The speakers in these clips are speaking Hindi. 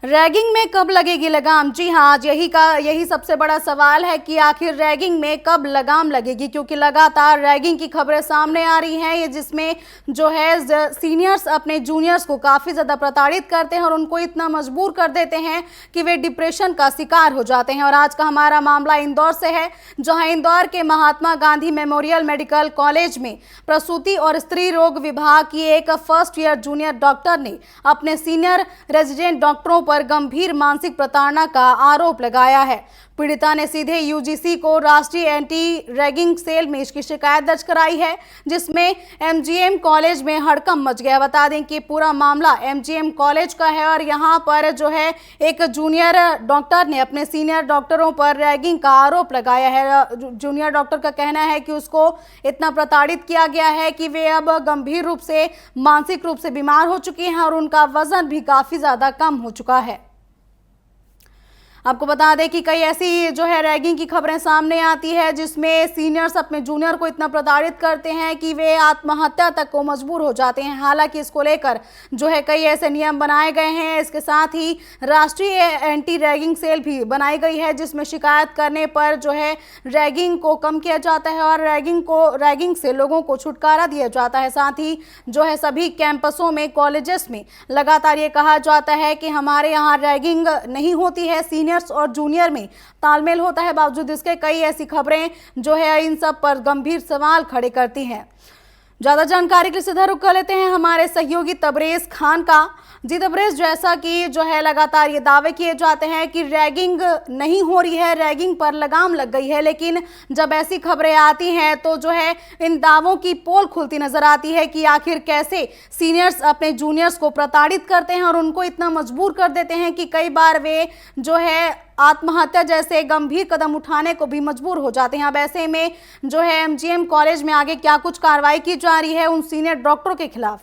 रैगिंग में कब लगेगी लगाम? जी हाँ, आज यही सबसे बड़ा सवाल है कि आखिर रैगिंग में कब लगाम लगेगी, क्योंकि लगातार रैगिंग की खबरें सामने आ रही हैं, ये जिसमें जो है सीनियर्स अपने जूनियर्स को काफ़ी ज़्यादा प्रताड़ित करते हैं और उनको इतना मजबूर कर देते हैं कि वे डिप्रेशन का शिकार हो जाते हैं। और आज का हमारा मामला इंदौर से है, जहाँ इंदौर के Mahatma Gandhi memorial medical college में प्रसूति और स्त्री रोग विभाग की एक फर्स्ट ईयर जूनियर डॉक्टर ने अपने सीनियर रेजिडेंट डॉक्टरों पर गंभीर मानसिक प्रताड़ना का आरोप लगाया है। पीड़िता ने सीधे यूजीसी को राष्ट्रीय एंटी रैगिंग सेल में इसकी शिकायत दर्ज कराई है, जिसमें एमजीएम कॉलेज में हड़कंप मच गया। बता दें कि पूरा मामला एमजीएम कॉलेज का है और यहां पर जो है एक जूनियर डॉक्टर ने अपने सीनियर डॉक्टरों पर रैगिंग का आरोप लगाया है। जूनियर डॉक्टर का कहना है कि उसको इतना प्रताड़ित किया गया है कि वे अब गंभीर रूप से मानसिक रूप से बीमार हो चुकी हैं और उनका वजन भी काफी ज्यादा कम हो चुका है। आपको बता दें कि कई ऐसी जो है रैगिंग की खबरें सामने आती है, जिसमें सीनियर्स अपने जूनियर को इतना प्रताड़ित करते हैं कि वे आत्महत्या तक को मजबूर हो जाते हैं। हालांकि इसको लेकर जो है कई ऐसे नियम बनाए गए हैं। इसके साथ ही राष्ट्रीय एंटी रैगिंग सेल भी बनाई गई है, जिसमें शिकायत करने पर जो है रैगिंग को कम किया जाता है और रैगिंग से लोगों को छुटकारा दिया जाता है। साथ ही जो है सभी कैंपसों में, कॉलेजेस में लगातार ये कहा जाता है कि हमारे यहाँ रैगिंग नहीं होती है, और जूनियर में तालमेल होता है। बावजूद इसके कई ऐसी खबरें जो है इन सब पर गंभीर सवाल खड़े करती हैं। ज्यादा जानकारी के लिए सीधा रुख कर लेते हैं हमारे सहयोगी तबरेज खान का। जी तबरेज, जैसा कि जो है लगातार ये दावे किए जाते हैं कि रैगिंग नहीं हो रही है, रैगिंग पर लगाम लग गई है, लेकिन जब ऐसी खबरें आती हैं तो जो है इन दावों की पोल खुलती नजर आती है कि आखिर कैसे सीनियर्स अपने जूनियर्स को प्रताड़ित करते हैं और उनको इतना मजबूर कर देते हैं कि कई बार वे जो है आत्महत्या जैसे गंभीर कदम उठाने को भी मजबूर हो जाते हैं। अब ऐसे में जो है एमजीएम कॉलेज में आगे क्या कुछ कार्रवाई की जा रही है उन सीनियर डॉक्टरों के खिलाफ?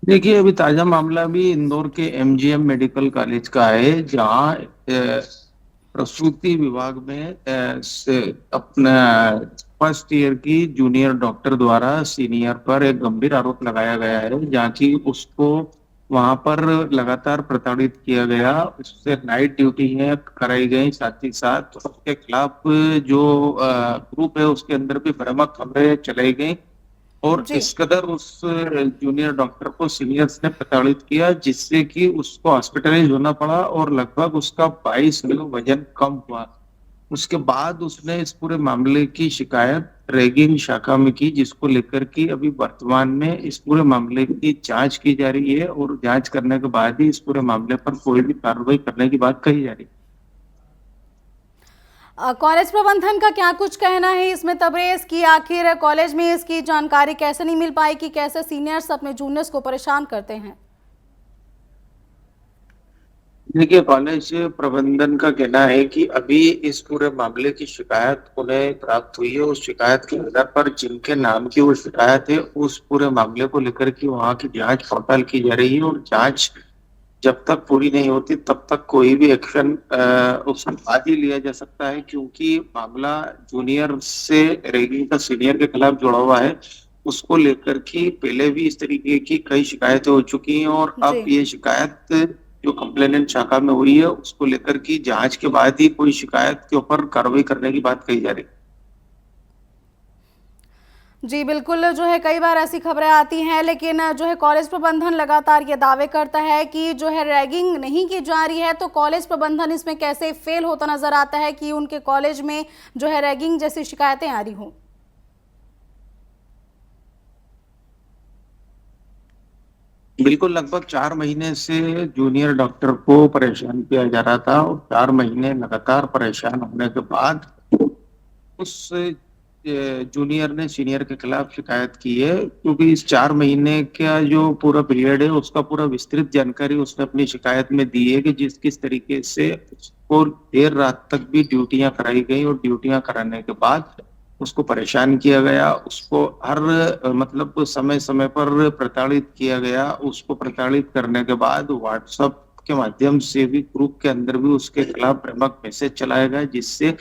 देखिए, अभी ताजा मामला भी इंदौर के एमजीएम मेडिकल कॉलेज का है, जहां प्रसूति विभाग में अपना फर्स्ट ईयर की जूनियर डॉक्टर द्वारा सीनियर पर एक गंभीर आरोप लगाया गया है, जहाँ की उसको वहां पर लगातार प्रताड़ित किया गया, उससे नाइट ड्यूटी है कराई गई। साथ ही साथ उसके खिलाफ जो ग्रुप है उसके अंदर भी भ्रामक खबरें चलाई गई और इस कदर उस जूनियर डॉक्टर को सीनियर्स ने प्रताड़ित किया, जिससे कि उसको हॉस्पिटलाइज होना पड़ा और लगभग उसका 22 किलो वजन कम हुआ। उसके बाद उसने इस पूरे मामले की शिकायत रैगिंग शाखा में की, जिसको लेकर कि अभी वर्तमान में इस पूरे मामले की जांच की जा रही है और जांच करने के बाद ही इस पूरे मामले पर कोई भी कार्रवाई करने की बात कही जा रही है। कॉलेज प्रबंधन का क्या कुछ कहना है इसमें तबरेज की? आखिर कॉलेज में इसकी जानकारी कैसे नहीं मिल पाई कि कैसे सीनियर्स अपने जूनियर्स को परेशान करते हैं? देखिए, कॉलेज प्रबंधन का कहना है कि अभी इस पूरे मामले की शिकायत उन्हें प्राप्त हुई है। उस शिकायत के आधार पर जिनके नाम की वो शिकायत है, उस पूरे मामले को लेकर कि वहाँ की जांच पड़ताल की जा रही है और जांच जब तक पूरी नहीं होती तब तक कोई भी एक्शन उसके बाद ही लिया जा सकता है, क्योंकि मामला जूनियर से रैगिंग का सीनियर के खिलाफ जुड़ा हुआ है। उसको लेकर कि पहले भी इस तरीके की कई शिकायतें हो चुकी हैं और अब ये शिकायत जो कंप्लेनेंट शाखा में हुई है उसको लेकर की जांच के बाद ही कोई शिकायत के ऊपर कार्रवाई करने की बात कही जा रही है। जी बिल्कुल, जो है कई बार ऐसी खबरें आती हैं, लेकिन जो है कॉलेज प्रबंधन लगातार ये दावे करता है कि जो है रैगिंग नहीं की जा रही है, तो कॉलेज प्रबंधन इसमें कैसे फेल होता नजर आता है कि उनके कॉलेज में जो है रैगिंग जैसी शिकायतें आ रही हों? बिल्कुल, लगभग 4 महीने से जूनियर डॉक्टर को परेशान किया जा रहा था और 4 महीने लगातार परेशान होने के बाद उस जूनियर ने सीनियर के खिलाफ शिकायत की है, क्योंकि इस 4 महीने का जो पूरा पीरियड है उसका पूरा विस्तृत जानकारी उसने अपनी शिकायत में दी है कि किस तरीके से उसको देर रात तक भी ड्यूटियां कराई गई और ड्यूटियां कराने के बाद उसको परेशान किया गया, उसको हर मतलब समय समय पर प्रताड़ित किया गया। उसको प्रताड़ित करने के बाद व्हाट्सएप के माध्यम से भी ग्रुप के अंदर भी उसके खिलाफ भ्रामक मैसेज चलाया गया, जिससे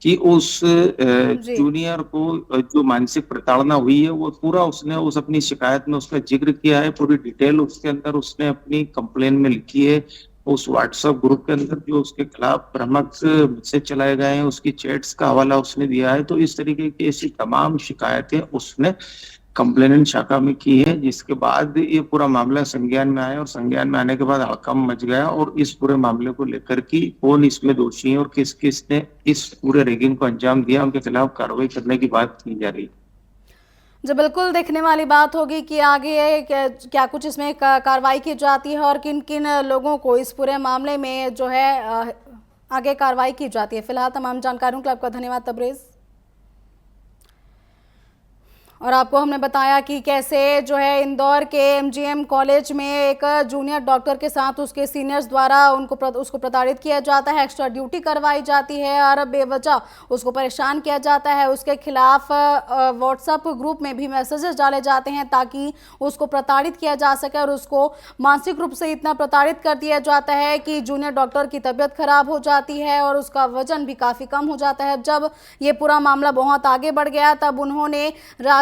कि उस जी। जूनियर को जो मानसिक प्रताड़ना हुई है वो पूरा उसने उस अपनी शिकायत में उसका जिक्र किया है, पूरी डिटेल उसके अंदर उसने अपनी कंप्लेन में लिखी है। उस व्हाट्सएप ग्रुप के अंदर जो उसके खिलाफ भ्रामक मैसेज चलाए गए हैं उसकी चैट्स का हवाला उसने दिया है। तो इस तरीके की ऐसी तमाम शिकायतें उसने कंप्लेनेंट शाखा में की है, जिसके बाद ये पूरा मामला संज्ञान में आया और संज्ञान में आने के बाद हड़कंप मच गया और इस पूरे मामले को लेकर कि कौन इसमें दोषी है और किस किस ने इस पूरे रैगिंग को अंजाम दिया, उनके खिलाफ कार्रवाई करने की बात की जा रही है। जी बिल्कुल, देखने वाली बात होगी कि आगे क्या कुछ इसमें कार्रवाई की जाती है और किन किन लोगों को इस पूरे मामले में जो है आगे कार्रवाई की जाती है। फिलहाल तमाम जानकारियों के लिए आपका धन्यवाद तबरेज़। और आपको हमने बताया कि कैसे जो है इंदौर के एमजीएम कॉलेज में एक जूनियर डॉक्टर के साथ उसके सीनियर्स द्वारा उसको प्रताड़ित किया जाता है, एक्स्ट्रा ड्यूटी करवाई जाती है और बेवजह उसको परेशान किया जाता है। उसके खिलाफ व्हाट्सएप ग्रुप में भी मैसेजेस डाले जाते हैं ताकि उसको प्रताड़ित किया जा सके और उसको मानसिक रूप से इतना प्रताड़ित कर दिया जाता है कि जूनियर डॉक्टर की तबीयत खराब हो जाती है और उसका वजन भी काफ़ी कम हो जाता है। जब ये पूरा मामला बहुत आगे बढ़ गया तब उन्होंने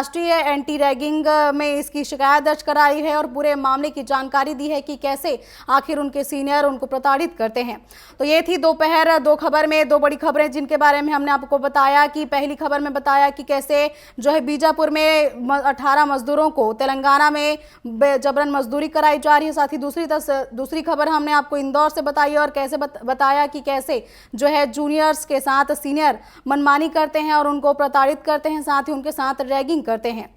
राष्ट्रीय एंटी रैगिंग में इसकी शिकायत दर्ज कराई है और पूरे मामले की जानकारी दी है कि कैसे आखिर उनके सीनियर उनको प्रताड़ित करते हैं। तो ये थी दोपहर दो खबर में दो बड़ी खबरें जिनके बारे में हमने आपको बताया कि पहली खबर में बताया कि कैसे जो है बीजापुर में 18 मजदूरों को तेलंगाना में जबरन मजदूरी कराई जा रही है। साथ ही दूसरी खबर हमने आपको इंदौर से बताई और कैसे बताया कि कैसे जो है जूनियर्स के साथ सीनियर मनमानी करते हैं और उनको प्रताड़ित करते हैं, साथ ही उनके साथ रैगिंग करते हैं।